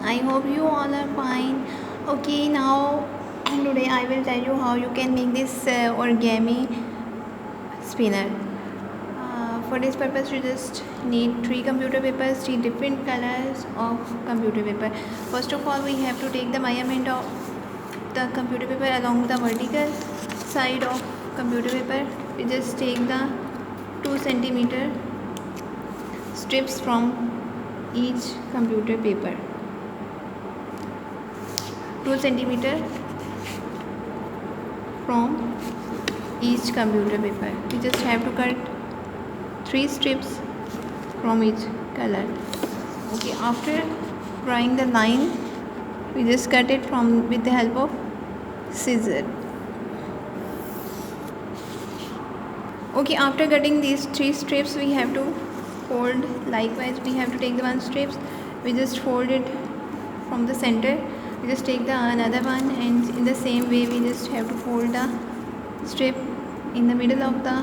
I hope you all are fine. Okay, now today I will tell you how you can make this origami spinner. For this purpose, you just need 3 computer papers, 3 different colors of computer paper. First of all, we have to take the measurement of the computer paper along the vertical side of computer paper. We just take the 2 centimeter strips from each computer paper. 2 centimeter from each computer paper. We just have to cut 3 strips from each color. Okay, after drawing the line, we just cut it from with the help of scissor. Okay, after cutting these 3 strips, we have to fold. Likewise, we have to take the 1 strip. We just fold it from the center. We just take the another one, and in the same way we just have to fold the strip in the middle of the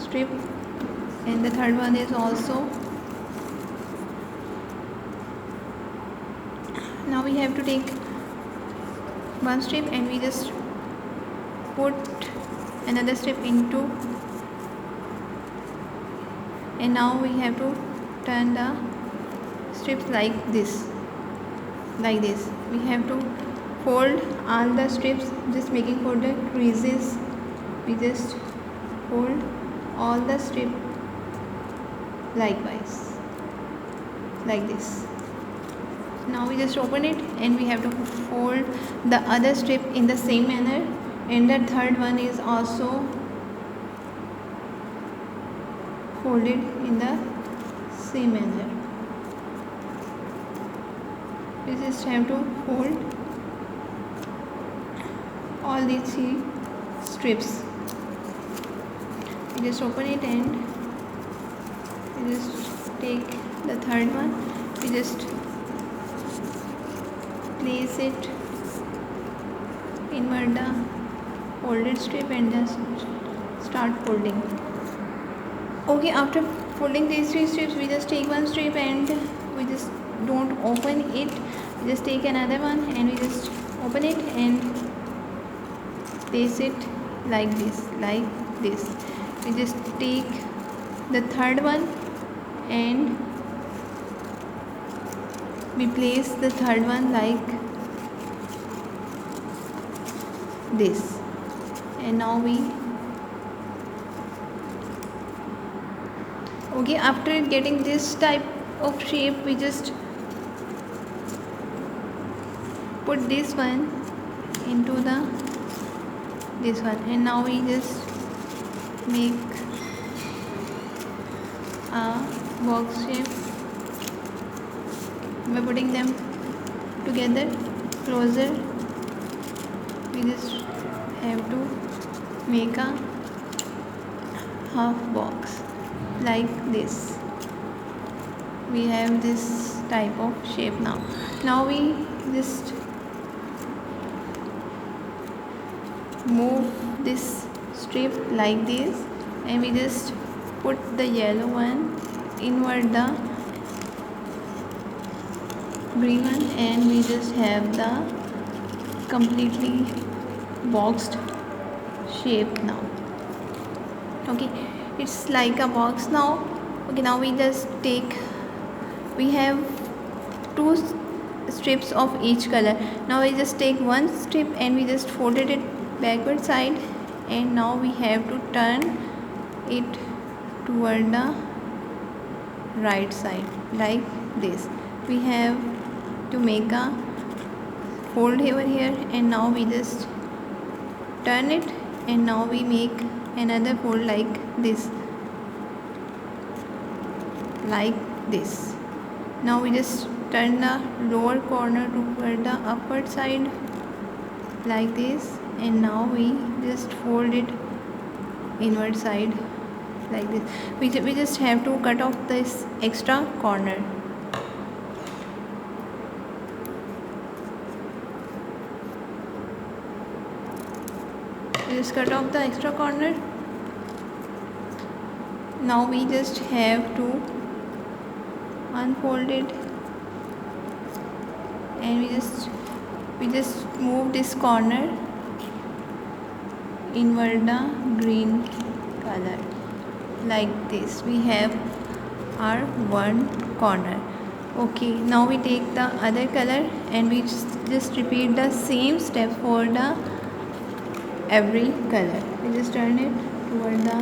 strip, and the third one is also. Now we have to take 1 strip and we just put another strip into, and now we have to turn the strips like this. We have to fold all the strips, just making for the creases. We just fold all the strip likewise, like this. Now we just open it and we have to fold the other strip in the same manner, and the third one is also folded in the same manner. We just have to fold all these 3 strips. We just open it and we just take the third one. We just place it, invert the folded strip and just start folding. Okay, after folding these 3 strips, we just take 1 strip and we just don't open it. We just take another one and we just open it and place it like this. We just take the third one and we place the third one like this, and now we. Okay, after getting this type of shape, we just put this one into this one, and now we just make a box shape by putting them together closer. We just have to make a half box like this. We have this type of shape now. Now we just move this strip like this, and we just put the yellow one, invert the green one, and we just have the completely boxed shape now. Okay, it's like a box now. Okay, now we just take, we have 2 strips of each color. Now we just take 1 strip and we just folded it backward side, and now we have to turn it toward the right side like this. We have to make a fold over here, and now we just turn it, and now we make another fold like this. Now we just turn the lower corner toward the upward side like this, and now we just fold it inward side like this. We just have to cut off this extra corner. Just cut off the extra corner. Now we just have to unfold it and we just move this corner invert the green color like this. We have our one corner. Okay, now we take the other color and we just repeat the same step for the every color. We just turn it toward the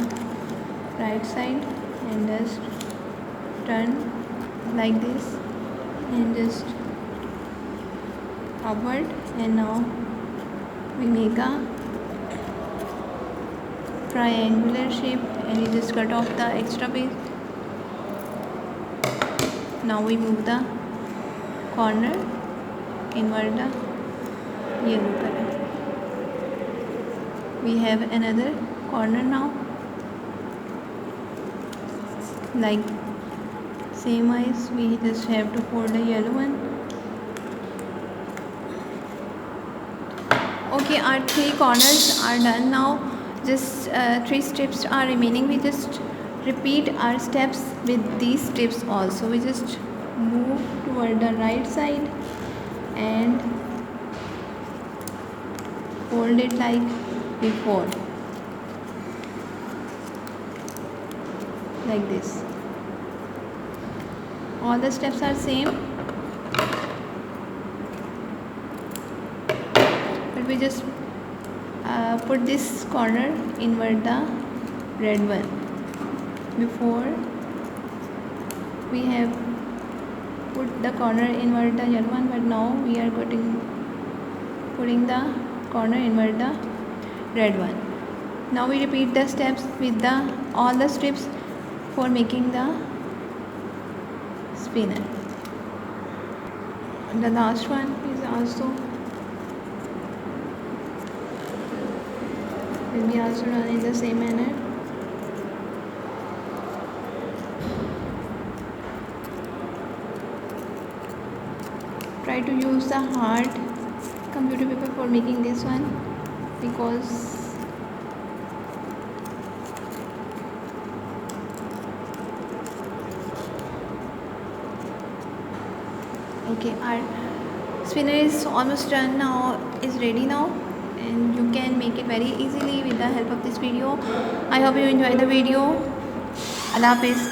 right side and just turn like this and just upward, and now we make a triangular shape and we just cut off the extra piece. Now we move the corner invert the yellow color. We have another corner now, like same as we just have to fold the yellow one. Okay, our three corners are done now. Just 3 steps are remaining. We just repeat our steps with these steps also. We just move toward the right side and fold it like before, like this. All the steps are same, but we just put this corner invert the red one. Before we have put the corner invert the yellow one, but now we are putting the corner invert the red one. Now we repeat the steps with the all the strips for making the spinner. And the last one is also will be also done in the same manner. Try to use the hard computer paper for making this one, because okay, our spinner is almost done now, is ready now, and you can make it very easily with the help of this video. I hope you enjoy the video. Allah Hafiz.